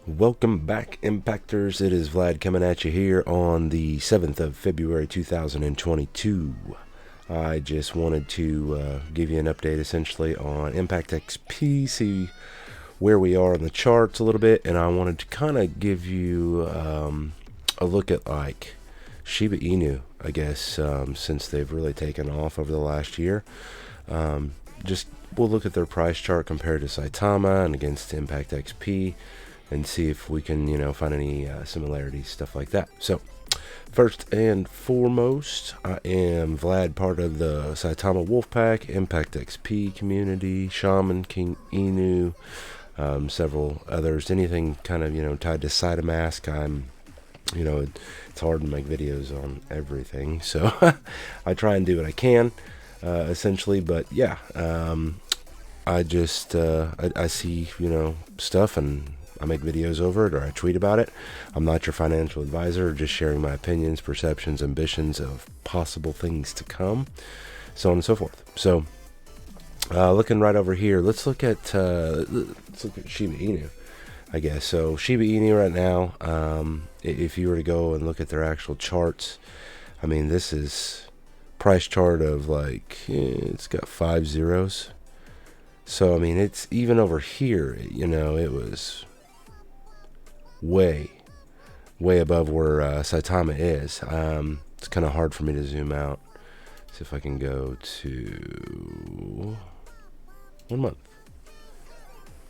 Welcome back, Impactors. It is Vlad coming at you here on the 7th of February 2022. I just wanted to give you an update essentially on ImpactXP, see where we are on the charts a little bit, and I wanted to kind of give you a look at like Shiba Inu, I guess, since they've really taken off over the last year. Just we'll look at their price chart compared to Saitama and against ImpactXP, and see if we can, find any similarities, stuff like that. So, first and foremost, I am Vlad, part of the Saitama Wolfpack, ImpactXP community, Shaman, King Inu, several others. Anything kind of, tied to Saitamask, it's hard to make videos on everything. So, I try and do what I can, essentially. But, yeah, I just, I see, stuff and I make videos over it or I tweet about it. I'm not your financial advisor, just sharing my opinions, perceptions, ambitions of possible things to come, so on and so forth. So, looking right over here, let's look at Shiba Inu, I guess. So Shiba Inu right now, if you were to go and look at their actual charts, I mean, this is price chart of it's got 5 zeros. So I mean, it's even over here, it was way above where Saitama is. It's kind of hard for me to zoom out. See if I can go to 1 month.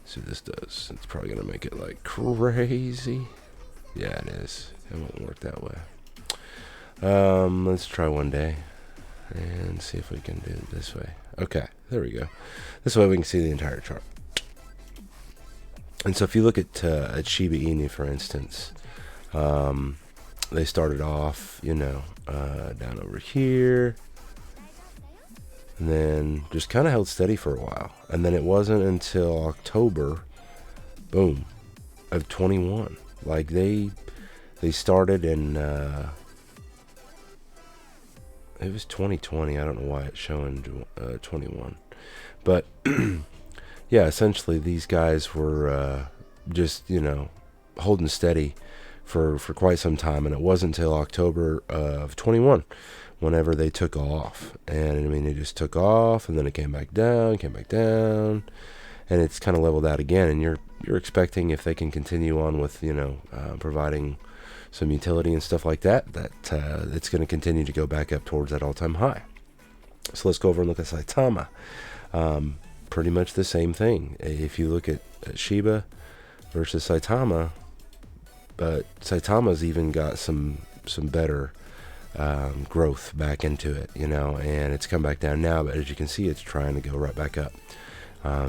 See what this does. It's probably gonna make it like crazy. Yeah, it is. It won't work that way. Let's try 1 day and see if we can do it this way. Okay, there we go. This way we can see the entire chart. And so if you look at Shiba Inu, for instance, they started off, down over here, and then just kind of held steady for a while. And then it wasn't until October, boom, of 21. Like they started in, it was 2020. I don't know why it's showing 21, but yeah, essentially these guys were just, holding steady for quite some time. And it wasn't until October of 21 whenever they took off. And I mean, they just took off and then it came back down, and it's kind of leveled out again. And you're expecting, if they can continue on with, providing some utility and stuff like that, it's going to continue to go back up towards that all-time high. So let's go over and look at Saitama. Pretty much the same thing. If you look at Shiba versus Saitama, but Saitama's even got some better growth back into it, and it's come back down now, but as you can see, it's trying to go right back up,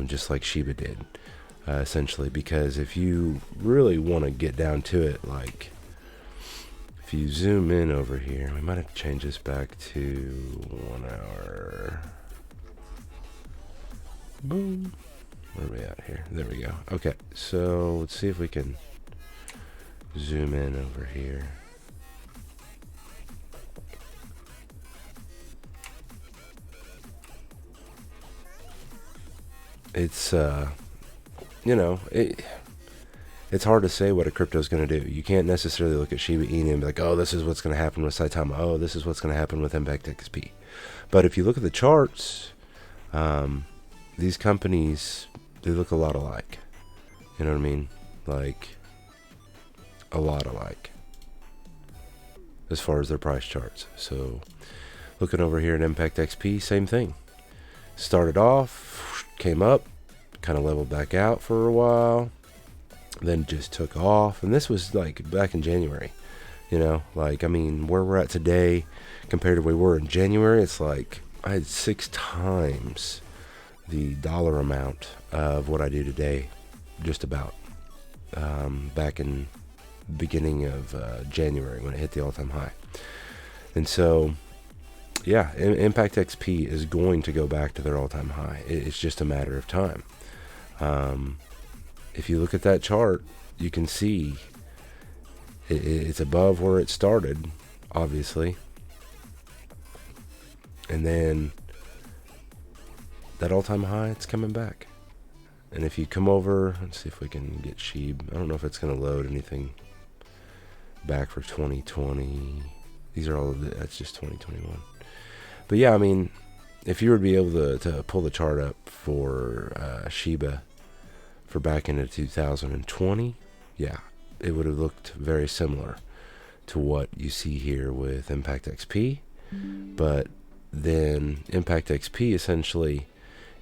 just like Shiba did, essentially. Because if you really want to get down to it, if you zoom in over here, we might have to change this back to 1 hour. Boom. Where are we at here? There we go. Okay, so let's see if we can zoom in over here. It's it's hard to say what a crypto is going to do. You can't necessarily look at Shiba Inu and be like, oh, this is what's going to happen with Saitama. Oh, this is what's going to happen with ImpactXP. But if you look at the charts, these companies, they look a lot alike. You know what I mean? Like, a lot alike as far as their price charts. So, looking over here at ImpactXP, same thing. Started off, came up, kind of leveled back out for a while, then just took off. And this was like back in January. I mean, where we're at today compared to where we were in January, it's like I had 6 times the dollar amount of what I do today, just about, back in the beginning of January when it hit the all-time high. And so, yeah, ImpactXP is going to go back to their all-time high. It's just a matter of time. If you look at that chart, you can see it's above where it started, obviously. And then that all-time high, it's coming back. And if you come over, let's see if we can get Shib. I don't know if it's going to load anything back for 2020. These are all, that's just 2021. But yeah, I mean, if you were to be able to pull the chart up for Shiba for back into 2020, yeah, it would have looked very similar to what you see here with ImpactXP. But then ImpactXP essentially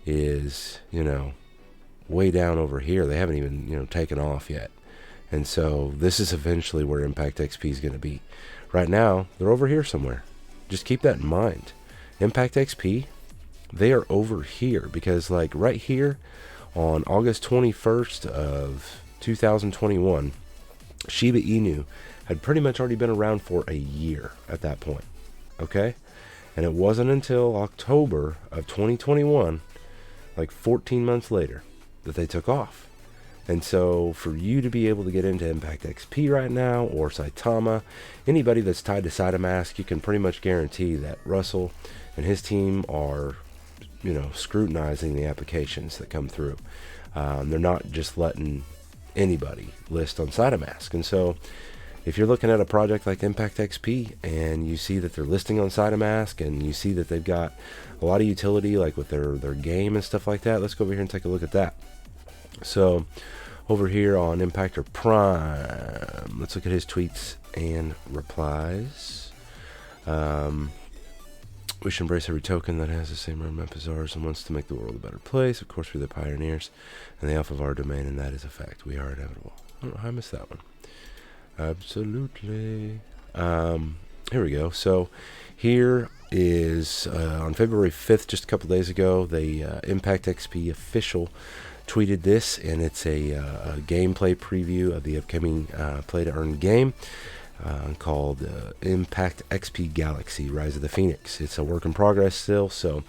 is, you know, way down over here. They haven't even, you know, taken off yet. And so this is eventually where ImpactXP is going to be. Right now, they're over here somewhere. Just keep that in mind. ImpactXP, they are over here because, like, right here on August 21st of 2021, Shiba Inu had pretty much already been around for a year at that point. Okay? And it wasn't until October of 2021, like 14 months later, that they took off. And so for you to be able to get into ImpactXP right now, or Saitama, anybody that's tied to SideMask, you can pretty much guarantee that Russell and his team are, you know, scrutinizing the applications that come through. They're not just letting anybody list on SideMask. And so if you're looking at a project like ImpactXP and you see that they're listing on SideMask and you see that they've got a lot of utility, like with their game and stuff like that, let's go over here and take a look at that. So over here on Impactor Prime, let's look at his tweets and replies. We should embrace every token that has the same roadmap as ours and wants to make the world a better place. Of course, we're the pioneers and the alpha of our domain, and that is a fact. We are inevitable. I don't know how I missed that one. Absolutely. Here we go. So here is on February 5th, just a couple days ago, the ImpactXP official tweeted this, and it's a gameplay preview of the upcoming play to earn game called ImpactXP Galaxy Rise of the Phoenix. It's a work in progress still, so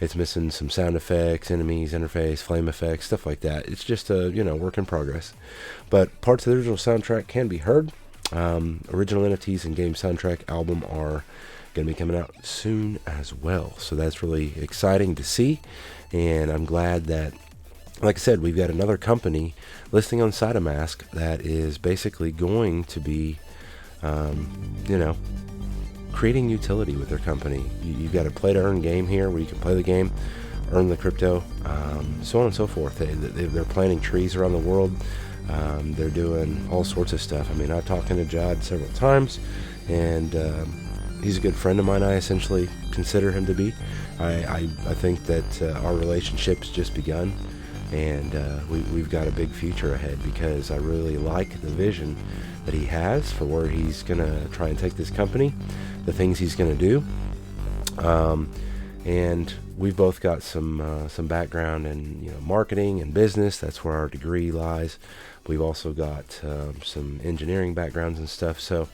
it's missing some sound effects, enemies, interface, flame effects, stuff like that. It's just a, you know, work in progress. But parts of the original soundtrack can be heard. Original NFTs and game soundtrack album are going to be coming out soon as well. So that's really exciting to see. And I'm glad that, like I said, we've got another company listing on SideMask that is basically going to be, you know, creating utility with their company. You've got a play to earn game here where you can play the game, earn the crypto, so on and so forth. They're planting trees around the world. They're doing all sorts of stuff. I mean, I've talked to Jad several times, and he's a good friend of mine. I essentially consider him to be. I think that our relationship's just begun, and we've got a big future ahead because I really like the vision that he has for where he's going to try and take this company, the things he's going to do. And we've both got some background in, you know, marketing and business. That's where our degree lies. We've also got some engineering backgrounds and stuff. So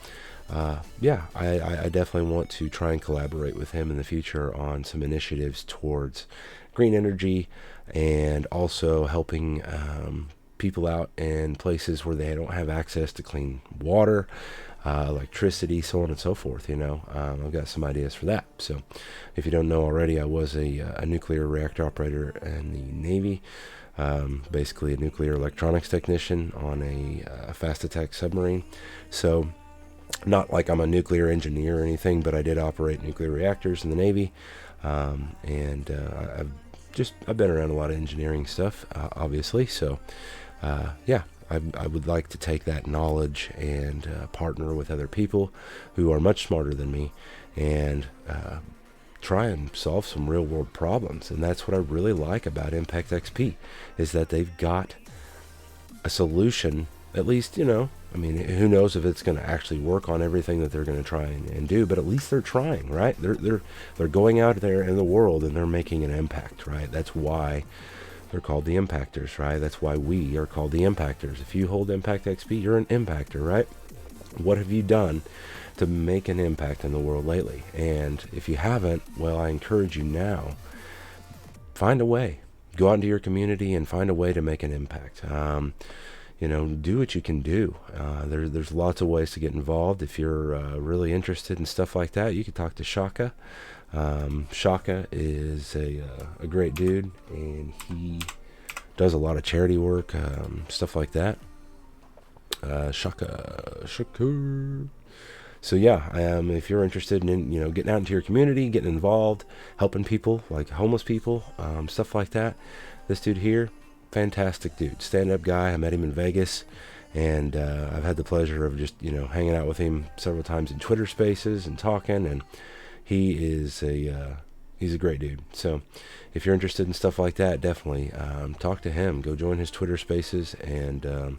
yeah, I definitely want to try and collaborate with him in the future on some initiatives towards green energy and also helping people out in places where they don't have access to clean water, electricity, so on and so forth. You know, I've got some ideas for that. So if you don't know already, I was a nuclear reactor operator in the Navy, basically a nuclear electronics technician on a fast attack submarine. So not like I'm a nuclear engineer or anything, but I did operate nuclear reactors in the Navy. And I've been around a lot of engineering stuff, obviously. So yeah, I would like to take that knowledge and partner with other people who are much smarter than me and try and solve some real world problems. And that's what I really like about ImpactXP, is that they've got a solution, at least, you know. I mean, who knows if it's going to actually work on everything that they're going to try and do, but at least they're trying, right? They're going out there in the world and they're making an impact, right? That's why they're called the impactors, right? That's why we are called the impactors. If you hold ImpactXP, you're an impactor, right? What have you done to make an impact in the world lately? And if you haven't, well, I encourage you now, find a way. Go out into your community and find a way to make an impact. You know, do what you can do. There's lots of ways to get involved. If you're really interested in stuff like that, you can talk to Shaka. Shaka is a great dude, and he does a lot of charity work, stuff like that. Shaka. So yeah, if you're interested in getting out into your community, getting involved, helping people like homeless people, stuff like that, this dude here, fantastic dude, stand-up guy. I met him in Vegas, and I've had the pleasure of just hanging out with him several times in Twitter Spaces and talking, and he's a great dude. So if you're interested in stuff like that, definitely talk to him. Go join his Twitter Spaces and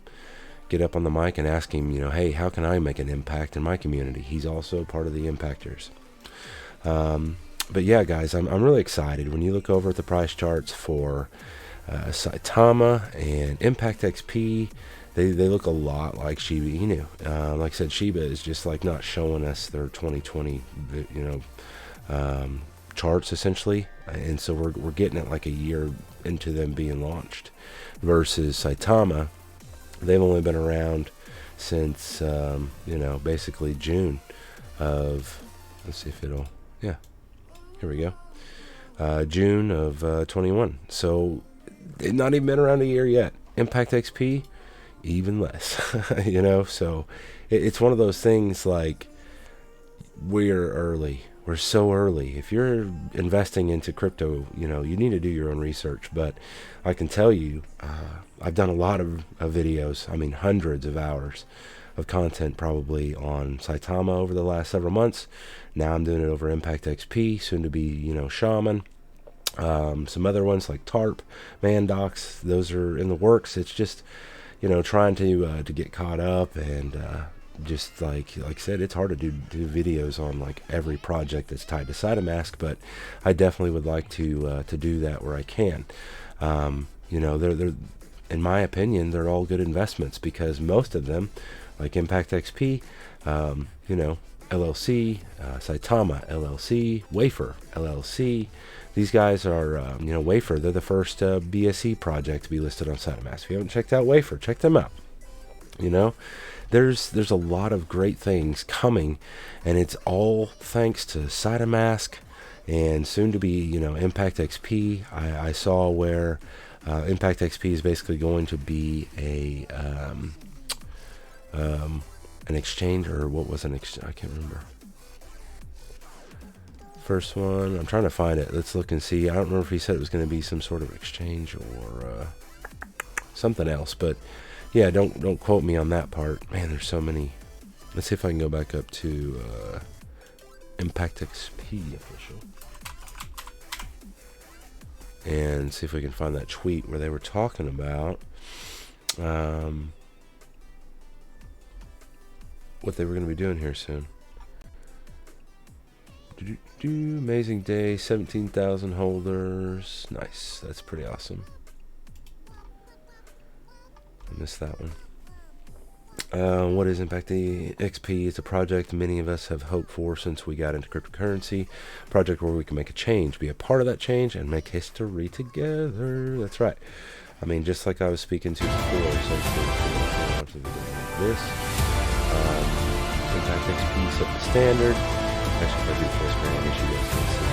get up on the mic and ask him, hey, how can I make an impact in my community? He's also part of the Impactors. But yeah, guys, I'm really excited. When you look over at the price charts for Saitama and ImpactXP, they look a lot like Shiba Inu. Like I said, Shiba is just like not showing us their 2020, charts essentially, and so we're getting it like a year into them being launched. Versus Saitama, they've only been around since basically June of, let's see if it'll, yeah, here we go, June of 21. So they've not even been around a year yet. ImpactXP, even less. So it's one of those things like, we're early. We're so early. If you're investing into crypto, you need to do your own research. But I can tell you, I've done a lot of videos. I mean, hundreds of hours of content probably on Saitama over the last several months. Now I'm doing it over ImpactXP, soon to be, Shaman. Some other ones like TARP, Mandox, those are in the works. It's just, trying to get caught up, and just like I said, it's hard to do videos on like every project that's tied to SideMask, but I definitely would like to do that where I can. They're in my opinion, they're all good investments, because most of them, like ImpactXP, LLC, Saitama LLC, Wafer LLC. These guys are, Wafer. They're the first BSC project to be listed on SideMask. If you haven't checked out Wafer, check them out. There's a lot of great things coming, and it's all thanks to SideMask and soon to be, ImpactXP. I saw where ImpactXP is basically going to be an exchange, or what was an exchange? I can't remember. First one, I'm trying to find it. Let's look and see. I don't remember if he said it was going to be some sort of exchange or something else, but yeah, don't quote me on that part. Man, there's so many. Let's see if I can go back up to ImpactXP official and see if we can find that tweet where they were talking about what they were going to be doing here soon. Amazing day, 17,000 holders. Nice, that's pretty awesome. I missed that one. What is ImpactXP? It's a project many of us have hoped for since we got into cryptocurrency. A project where we can make a change, be a part of that change, and make history together. That's right. I mean, just like I was speaking to before, essentially, this. ImpactXP set the standard. Actually, if I do full screen, I guess you guys can see.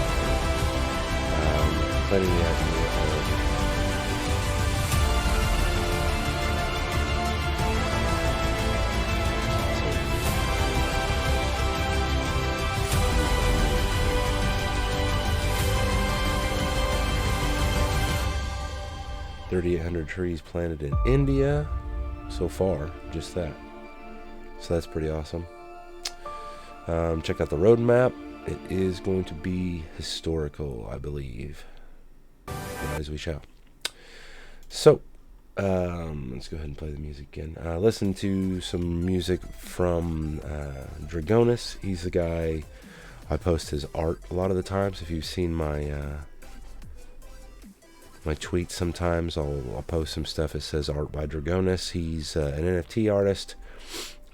Planning the idea of $3,800 trees planted in India so far, just that. So that's pretty awesome. Check out the roadmap. It is going to be historical, I believe. As we shall. So, let's go ahead and play the music again. Listen to some music from Dragonis. He's the guy, I post his art a lot of the times. If you've seen my tweets, sometimes I'll post some stuff. It says Art by Dragonis. He's an NFT artist,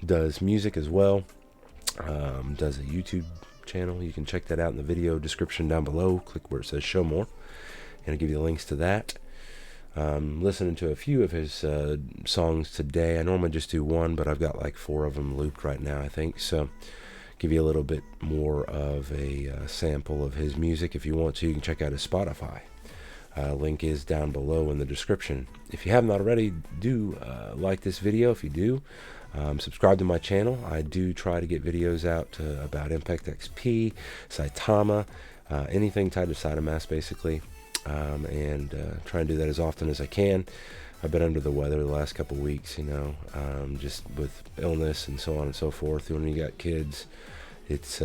does music as well, does a YouTube channel. You can check that out in the video description down below. Click where it says show more, and I'll give you the links to that. Listening to a few of his songs today. I normally just do one, but I've got like 4 of them looped right now, I think. So give you a little bit more of a sample of his music. If you want to, you can check out his Spotify. Link is down below in the description. If you haven't already, do like this video. If you do, subscribe to my channel. I do try to get videos out about ImpactXP, Saitama, anything tied to SideMask basically, and try and do that as often as I can. I've been under the weather the last couple weeks, you know, just with illness and so on and so forth. When you got kids, it's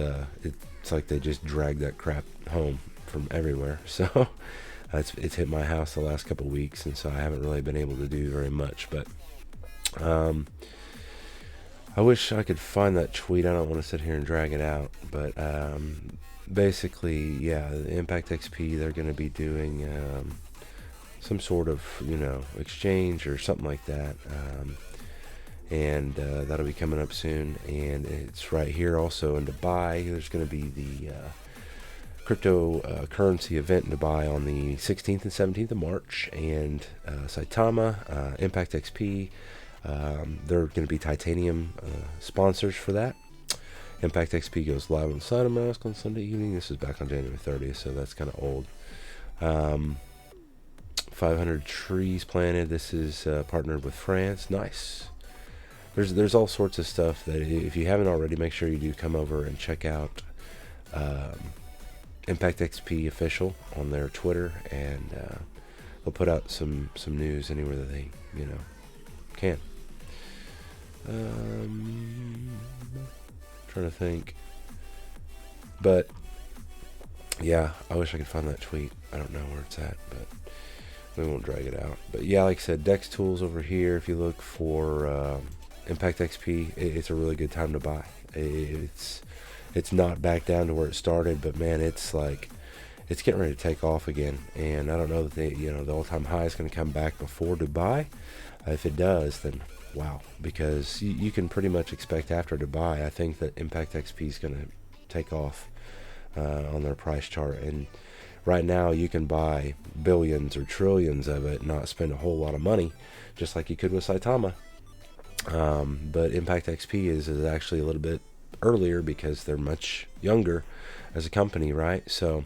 like they just drag that crap home from everywhere. So it's hit my house the last couple weeks, and so I haven't really been able to do very much. But I wish I could find that tweet. I don't want to sit here and drag it out, but basically, yeah, the ImpactXP, they're going to be doing some sort of, you know, exchange or something like that, and that'll be coming up soon. And it's right here also in Dubai. There's going to be the cryptocurrency event in Dubai on the 16th and 17th of March, and Saitama, ImpactXP, they're going to be titanium sponsors for that. ImpactXP goes live on SideMask on Sunday evening. This is back on January 30th, so that's kind of old. 500 trees planted. This is partnered with France. Nice. There's all sorts of stuff that, if you haven't already, make sure you do come over and check out ImpactXP official on their Twitter, and they'll put out some news anywhere that they, you know, can. Trying to think, but yeah, I wish I could find that tweet. I don't know where it's at, but we won't drag it out. But yeah, like I said, Dex Tools over here. If you look for ImpactXP, it's a really good time to buy. It's not back down to where it started, but man, it's like it's getting ready to take off again. And I don't know that the all-time high is going to come back before Dubai. If it does, then wow, because you can pretty much expect after Dubai, I think that ImpactXP is going to take off on their price chart. And right now you can buy billions or trillions of it and not spend a whole lot of money, just like you could with Saitama. But ImpactXP is actually a little bit earlier because they're much younger as a company, right? So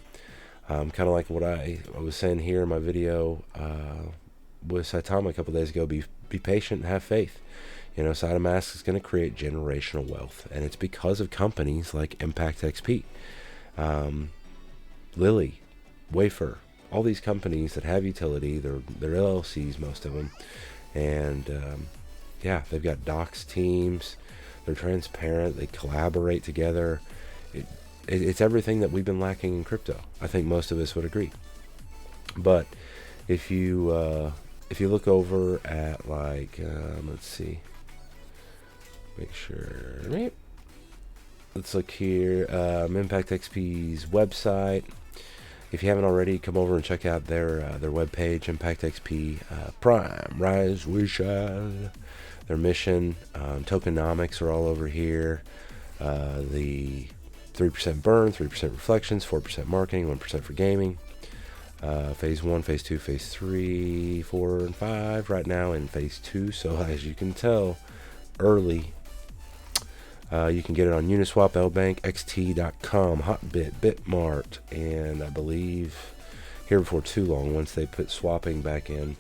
kind of like what I was saying here in my video with Saitama a couple days ago, be patient and have faith. You know, SideMask is going to create generational wealth, and it's because of companies like ImpactXP, Lily, Wafer, all these companies that have utility. They're LLCs, most of them, and yeah, they've got docs teams. They're transparent. They collaborate together. It's everything that we've been lacking in crypto. I think most of us would agree. But if you look over at, like, let's see, make sure. Let's look here. ImpactXP's website. If you haven't already, come over and check out their webpage, ImpactXP Prime Rise Wishad. Their mission, tokenomics are all over here. The 3% burn, 3% reflections, 4% marketing, 1% for gaming. Phase 1, Phase 2, Phase 3, 4, and 5 right now in Phase 2. So as you can tell, early. You can get it on Uniswap, LBank, XT.com, Hotbit, Bitmart, and I believe here before too long, once they put swapping back in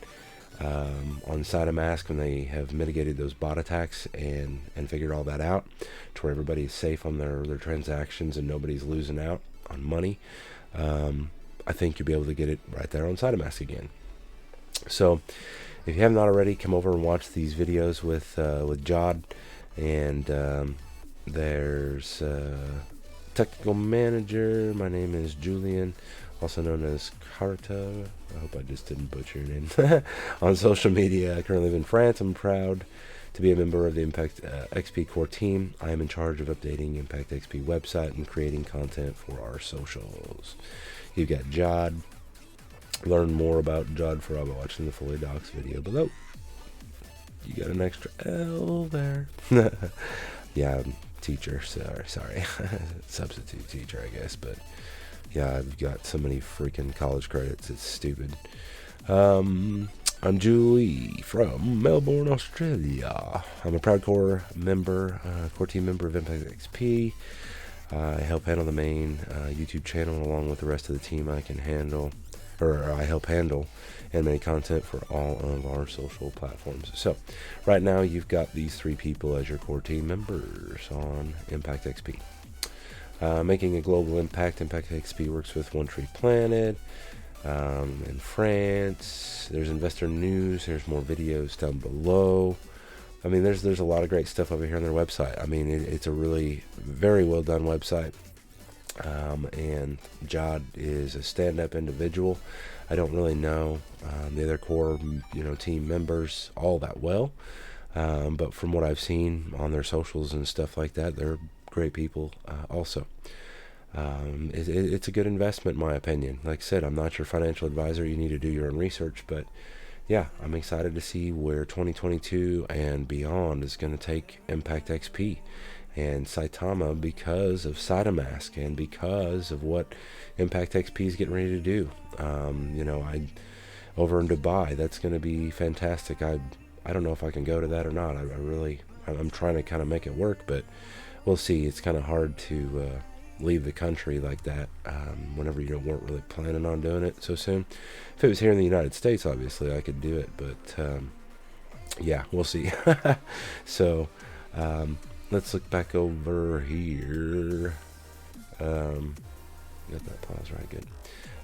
on SideMask, when they have mitigated those bot attacks and figured all that out to where everybody is safe on their transactions and nobody's losing out on money, I think you'll be able to get it right there on SideMask again. So if you haven't already, come over and watch these videos with Jod, and there's technical manager. My name is Julian, also known as Carta. I hope I just didn't butcher your name. On social media, I currently live in France. I'm proud to be a member of the ImpactXP core team. I am in charge of updating ImpactXP website and creating content for our socials. You've got Jod. Learn more about Jod by watching the Fully Docs video below. You got an extra L there. Yeah, I'm teacher. Sorry. Substitute teacher, I guess. But yeah, I've got so many freaking college credits. It's stupid. I'm Julie from Melbourne, Australia. I'm a proud core team member of ImpactXP. I help handle the main YouTube channel along with the rest of the team. I or I help handle animated content for all of our social platforms. So right now you've got these 3 people as your core team members on ImpactXP. Making a global impact, ImpactXP works with One Tree Planet in France. There's investor news. There's more videos down below. I mean, there's a lot of great stuff over here on their website. I mean, it's a really very well done website. And Jod is a stand-up individual. I don't really know the other core, team members all that well. But from what I've seen on their socials and stuff like that, they're great people also. It's a good investment in my opinion. Like I said, I'm not your financial advisor. You need to do your own research, but yeah, I'm excited to see where 2022 and beyond is going to take ImpactXP and Saitama because of SidaMask and because of what ImpactXP is getting ready to do. Over in Dubai, that's going to be fantastic. I don't know if I can go to that or not. I'm trying to kind of make it work, but we'll see. It's kind of hard to leave the country like that whenever you weren't really planning on doing it so soon. If it was here in the United States, obviously I could do it, but yeah, we'll see. So let's look back over here. Got that pause right, good.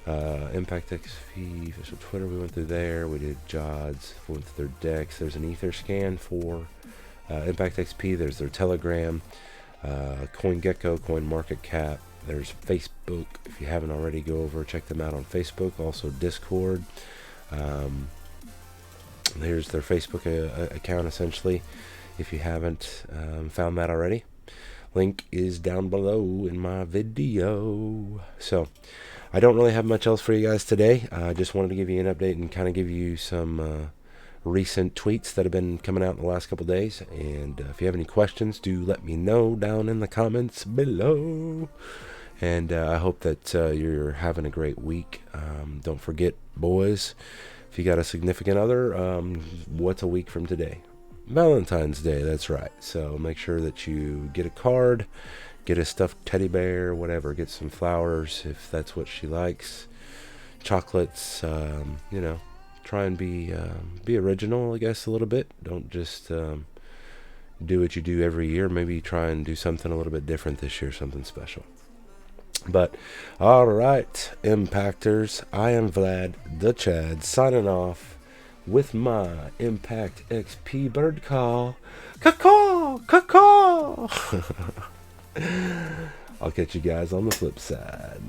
ImpactXP official Twitter, we went through there. We did Jod's, we went through their decks. There's an Ether scan for ImpactXP. There's their Telegram, CoinGecko, CoinMarketCap. There's Facebook. If you haven't already, go over, check them out on Facebook. Also Discord. Here's their Facebook account, essentially. If you haven't found that already, link is down below in my video. So I don't really have much else for you guys today. I just wanted to give you an update and kind of give you some recent tweets that have been coming out in the last couple days. And if you have any questions, do let me know down in the comments below. And I hope that you're having a great week. Don't forget, boys, if you got a significant other, what's a week from today? Valentine's Day, that's right. So make sure that you get a card, get a stuffed teddy bear, whatever. Get some flowers if that's what she likes. Chocolates, try and be original, I guess, a little bit. Don't just do what you do every year. Maybe try and do something a little bit different this year, something special. But all right, Impactors, I am Vlad the Chad signing off with my ImpactXP bird call. Caw-caw, caw-caw. I'll catch you guys on the flip side.